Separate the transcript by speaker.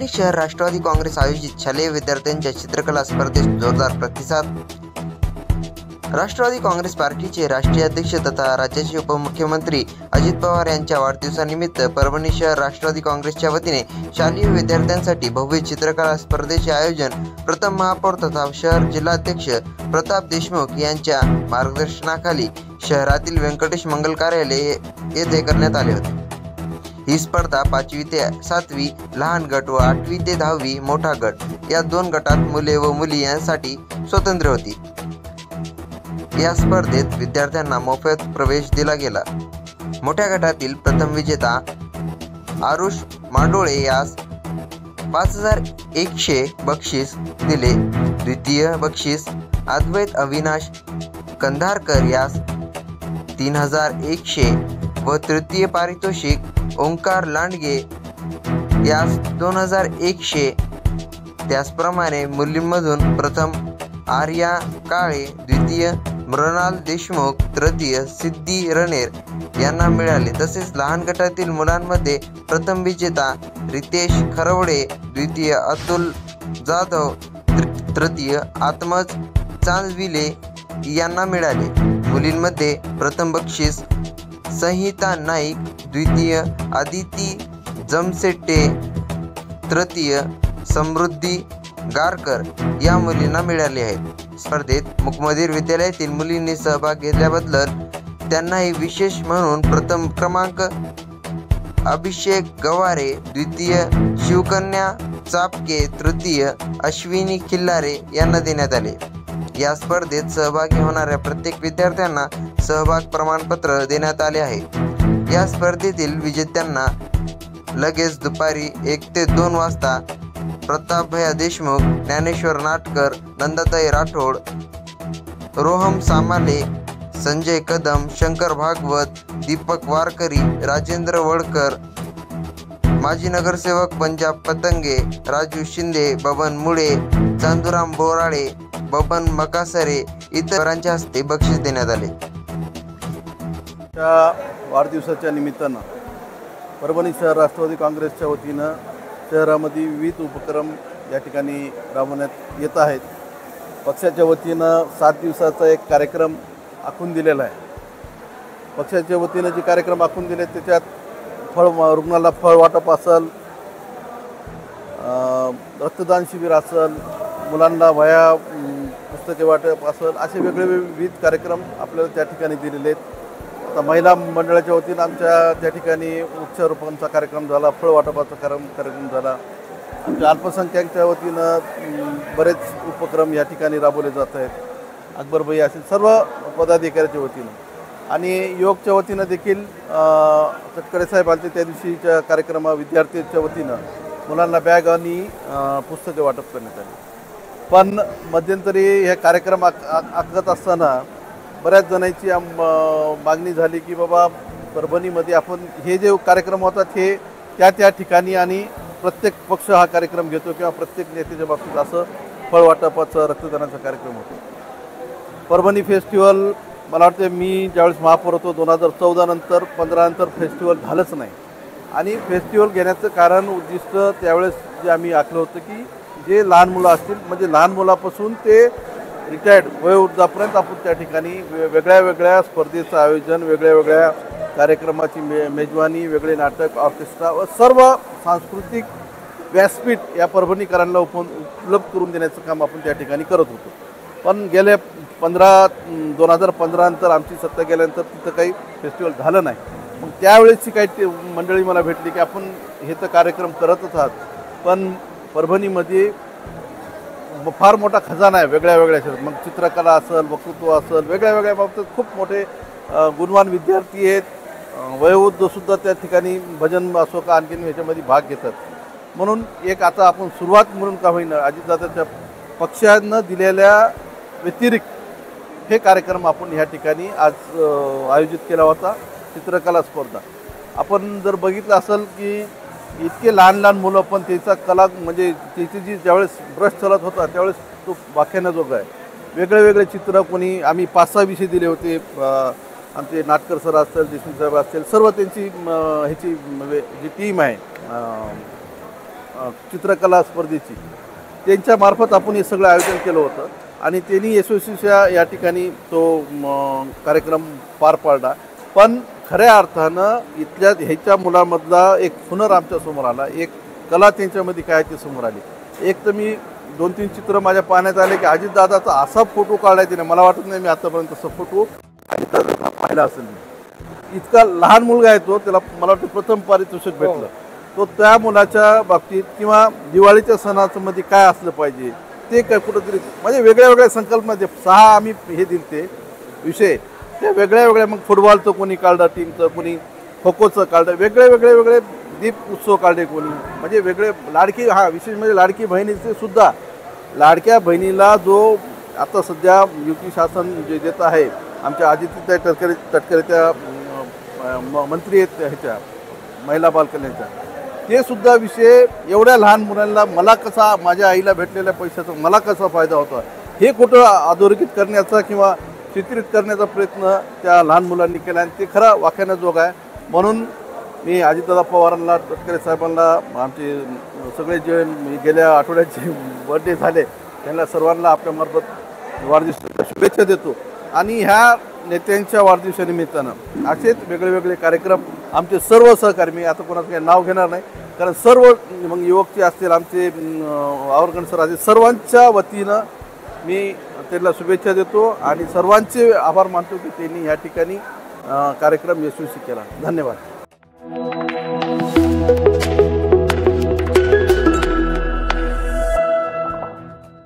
Speaker 1: शहर राष्ट्रवादी काँग्रेस आयोजित शालेय विद्यार्थ्यांच्या चित्रकला स्पर्धेस जोरदार प्रतिसाद। राष्ट्रवादी काँग्रेस पार्टीचे राष्ट्रीय अध्यक्ष तथा राज्याचे उपमुख्यमंत्री अजित पवार यांच्या वाढदिवसानिमित्त परभणी शहर राष्ट्रवादी काँग्रेसच्या वतीने शालेय विद्यार्थ्यांसाठी भव्य चित्रकला स्पर्धेचे आयोजन प्रथम महापौर तथा शहर जिल्हाध्यक्ष प्रताप देशमुख यांच्या मार्गदर्शनाखाली शहरातील व्यंकटेश मंगल कार्यालय येथे करण्यात आले होते। ही स्पर्धा 5वी ते 7वी लहान गट व 8वी ते 10वी मोठा गट या 2 गटात मुले व मुली यांसाठी स्वतंत्र होती। या स्पर्धेत विद्यार्थ्यांना मोफत प्रवेश दिला गेला। मोठ्या गटातील प्रथम विजेता आरुष माडोळे यास 5100 बक्षीस दिले। द्वितीय बक्षीस अद्वैत अविनाश कंधारकर यास 3100 व तृतीय पारितोषिक ओंकार लांडगे यास 2100। त्याचप्रमाणे मुलींमधून प्रथम आर्या काळे, द्वितीय मृणाल देशमुख, तृतीय सिद्धी रणेर यांना मिळाले। तसेच लहान गटातील मुलांमध्ये प्रथम विजेता रितेश खरवडे, द्वितीय अतुल जाधव, तृतीय आत्मज चांदविले यांना मिळाले। मुलींमध्ये प्रथम बक्षीस संहिता नाईक, द्वितीय आदिती जमसेट्टे, तृतीय समृद्धी गारकर या मुलींना मिळाले आहेत। स्पर्धेत मुकमधीर विद्यालयातील मुलींनी सहभाग घेतल्याबद्दल त्यांनाही विशेष म्हणून प्रथम क्रमांक अभिषेक गवारे, द्वितीय शिवकन्या चापके, तृतीय अश्विनी खिल्लारे यांना देण्यात आले। या स्पर्धेत सहभागी होणाऱ्या प्रत्येक विद्यार्थ्यांना सहभाग प्रमाणपत्र देण्यात आले आहे। या स्पर्धेतील विजेत्यांना लगेच दुपारी 1 ते 2 वाजता प्रतापभैया देशमुख, ज्ञानेश्वर नाटकर, नंदाताई राठोड, रोहम सामाले, संजय कदम, शंकर भागवत, दीपक वारकरी, राजेंद्र वडकर, माजी नगरसेवक पंजाब पतंगे, राजू शिंदे, बबन मुळे, चांदूराम बोराळे, बबन मकासरे इतरांच्या हस्ते बक्षीस देण्यात आले।
Speaker 2: वाढदिवसाच्या निमित्तानं परभणी शहर राष्ट्रवादी काँग्रेसच्या वतीनं शहरामध्ये विविध उपक्रम या ठिकाणी राबवण्यात येत आहेत। पक्षाच्या वतीनं 7 दिवसाचा एक कार्यक्रम आखून दिलेला आहे। पक्षाच्या वतीनं जे कार्यक्रम आखून दिले त्याच्यात रुग्णाला फळ वाटप असेल, रक्तदान शिबिर असेल, मुलांना वह्या पुस्तके वाटप असेल, असे वेगवेगळे विविध कार्यक्रम आपल्याला त्या ठिकाणी दिलेले आहेत। आता महिला मंडळाच्या वतीनं आमच्या त्या ठिकाणी वृक्षारोपणाचा कार्यक्रम झाला, फळ वाटपाचा कार्यक्रम झाला। आमच्या अल्पसंख्याकच्या वतीनं बरेच उपक्रम या ठिकाणी राबवले जात आहेत। अकबरभाई असेल सर्व पदाधिकाऱ्याच्या वतीनं आणि योगच्या वतीनं देखील तटकरे साहेब आले त्या दिवशीच्या कार्यक्रमा विद्यार्थ्यांच्या वतीनं मुलांना बॅग आणि पुस्तके वाटप करण्यात आली। पण मध्यंतरी हे कार्यक्रम आखत असताना बऱ्याच जणांची मागणी झाली की बाबा परभणीमध्ये आपण हे जे कार्यक्रम होतात हे त्या ठिकाणी आणि प्रत्येक पक्ष हा कार्यक्रम घेतो किंवा प्रत्येक नेत्याच्या बाबतीत असं फळ वाटपाचं रक्तदानाचा कार्यक्रम होतो। परभणी फेस्टिवल मला वाटतं मी ज्यावेळेस महापौर होतो 2014 नंतर 15 नंतर फेस्टिवल झालंच नाही आणि फेस्टिवल घेण्याचं कारण उद्दिष्ट त्यावेळेस जे आम्ही आखलं होतं की जे लहान मुलं असतील म्हणजे लहान मुलापासून ते रिटायर्ड वयोवृद्धापर्यंत आपण त्या ठिकाणी वेगळ्या स्पर्धेचं आयोजन, वेगळ्या कार्यक्रमाची मेजवानी, वेगळे नाटक, ऑर्केस्ट्रा व सर्व सांस्कृतिक व्यासपीठ या परभणीकरांना उपलब्ध करून देण्याचं काम आपण त्या ठिकाणी करत होतो। पण गेले 2015 नंतर आमची सत्ता गेल्यानंतर तिथं काही फेस्टिवल झालं नाही। मग त्यावेळेसची काही मंडळी मला भेटली की आपण हे तर कार्यक्रम करतच आहात, पण परभणीमध्ये फार मोठा खजाना आहे वेगळ्या मग चित्रकला असेल, वक्तृत्व असेल, वेगळ्या बाबतीत खूप मोठे गुणवान विद्यार्थी आहेत, वयोवृद्धसुद्धा त्या ठिकाणी भजन असो का आणखीन ह्याच्यामध्ये भाग घेतात। म्हणून एक आता आपण सुरुवात म्हणून का होईना अजितदादाच्या पक्षानं दिलेल्या व्यतिरिक्त हे कार्यक्रम आपण ह्या ठिकाणी आज आयोजित केला होता। चित्रकला स्पर्धा आपण जर बघितलं असेल की इतके लहान मुलं पण त्याचा कला म्हणजे त्याची जी ज्यावेळेस ब्रश चालत होता त्यावेळेस तो वाख्यानाजोगा आहे। वेगळे चित्र कोणी आम्ही 5-6 विषय दिले होते। आमचे नाटकर सर असतील, देशमुख साहेब असतील, सर्व त्यांची ह्याची जी टीम आहे चित्रकला स्पर्धेची त्यांच्यामार्फत आपण हे सगळं आयोजन केलं होतं आणि त्यांनी यशस्वीच्या या ठिकाणी तो कार्यक्रम पार पाडला. पण खऱ्या अर्थानं इथल्या ह्याच्या मुलांमधला एक हुनर आमच्यासमोर आला, एक कला त्यांच्यामध्ये काय ती समोर आली. एक तर मी 2-3 चित्र माझ्या पाहण्यात आले की अजितदादाचा असा फोटो काढलाय तिने, मला वाटत नाही मी आतापर्यंत असा फोटो अजितदादा पाहिला असेल. इतका लहान मुलगा आहे तो, त्याला मला वाटतं प्रथम पारितोषिक भेटलं. तो त्या मुलाच्या बाबतीत किंवा दिवाळीच्या सणाचं मध्ये काय असलं पाहिजे ते काय कुठंतरी म्हणजे वेगळ्या वेगळ्या संकल्पना 6 आम्ही हे दिलते विषय, ते वेगळ्या वेगळ्या. मग फुटबॉलचं कोणी काढलं टीमचं, कोणी खो खोचं काढलं, वेगळे दीप उत्सव काढले कोणी, म्हणजे वेगळे लाडकी विशेष म्हणजे लाडकी बहिणीचे सुद्धा. लाडक्या बहिणीला जो आता सध्या युती शासन जे देत आहे, आमच्या आदित्यताई तटकरे त्या मंत्री आहेत ह्याच्या महिला बालकल्याणच्या, ते सुद्धा विषय एवढ्या लहान मुलांना मला कसा माझ्या आईला भेटलेल्या पैशाचा मला कसा फायदा होता हे कुठं अधोरेखित करण्याचा किंवा चित्रित करण्याचा प्रयत्न त्या लहान मुलांनी केला आणि ते खरा वाखाणण्याजोग आहे. म्हणून मी अजितदादा पवारांना, तटकरे साहेबांना, आमचे सगळे जे गेल्या आठवड्याचे बर्थडे झाले त्यांना सर्वांना आपल्यामार्फत वाढदिवसाच्या शुभेच्छा देतो. आणि ह्या नेत्यांच्या वाढदिवसानिमित्तानं असेच वेगळे कार्यक्रम आमचे सर्व सहकारी, मी आता कोणाचं काही नाव घेणार नाही कारण सर्व मग युवकचे असतील, आमचे आवरगण सर असतील, सर्वांच्या वतीनं मी त्यांना शुभेच्छा देतो आणि सर्वांचे आभार मानतो की त्यांनी या ठिकाणी कार्यक्रम यशस्वी केला. धन्यवाद.